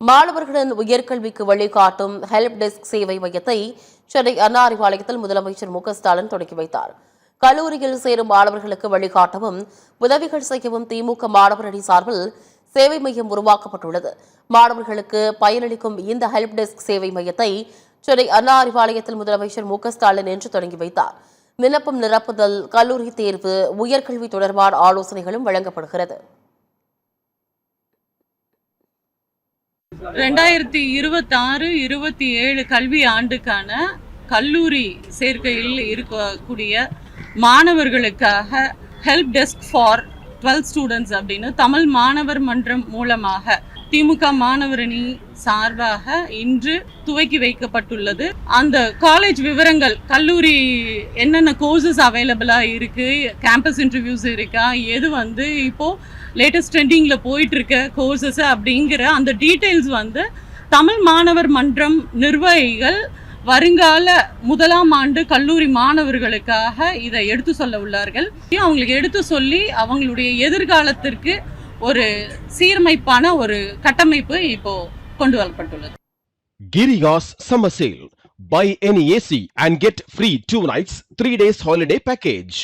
மாணவர்களின் உயர்கல்விக்கு வழிகாட்டும் help desk சேவை மையத்தை சென்னை அண்ணா அறிவாலயத்தில் முதலமைச்சர் மு.க.ஸ்டாலின் தொடங்கி வைத்தார். கல்லூரியில் சேரும் மாணவர்களுக்கு வழிகாட்டவும் உதவிகள் செய்யவும் திமுக மாணவர் அணி சார்பில் சேவை மையம் உருவாக்கப்பட்டுள்ளது. மாணவர்களுக்கு பயனளிக்கும் இந்த ஹெல்ப் டெஸ்க் சேவை மையத்தை சென்னை அண்ணா அறிவாலயத்தில் முதலமைச்சர் மு.க.ஸ்டாலின் இன்று தொடங்கி வைத்தார். விண்ணப்பம் நிரப்புதல், கல்லூரி தேர்வு, உயர்கல்வி தொடர்பான ஆலோசனைகளும் வழங்கப்படுகிறது. 2026-27 கல்வி ஆண்டுக்கான கல்லூரி சேர்க்கையில் இருக்கக்கூடிய மாணவர்களுக்காக ஹெல்ப் டெஸ்க் ஃபார் 12 ஸ்டூடெண்ட்ஸ் அப்படின்னு தமிழ் மாணவர் மன்றம் மூலமாக திமுக மாணவர் அணி சார்பாக இன்று துவக்கி வைக்கப்பட்டுள்ளது. அந்த காலேஜ் விவரங்கள், கல்லூரி என்னென்ன கோர்சஸ் அவைலபிளாக இருக்குது, கேம்பஸ் இன்டர்வியூஸ் இருக்கா, எது இப்போ லேட்டஸ்ட் ட்ரெண்டிங்கில் போயிட்டு இருக்க கோர்சஸ் அப்படிங்கிற அந்த டீட்டெயில்ஸ் தமிழ் மாணவர் மன்றம் நிர்வாகிகள் வருங்கால முதலாம் ஆண்டு கல்லூரி மாணவர்களுக்காக இதை எடுத்து சொல்ல உள்ளார்கள். அவங்களுக்கு எடுத்து சொல்லி அவங்களுடைய எதிர்காலத்திற்கு ஒரு சீர்மைப்பான ஒரு கட்டமைப்பு இப்போ கொண்டு வரப்பட்டுள்ளது. Giriga's summer sale. Buy any AC and get free 2 nights 3 days holiday package.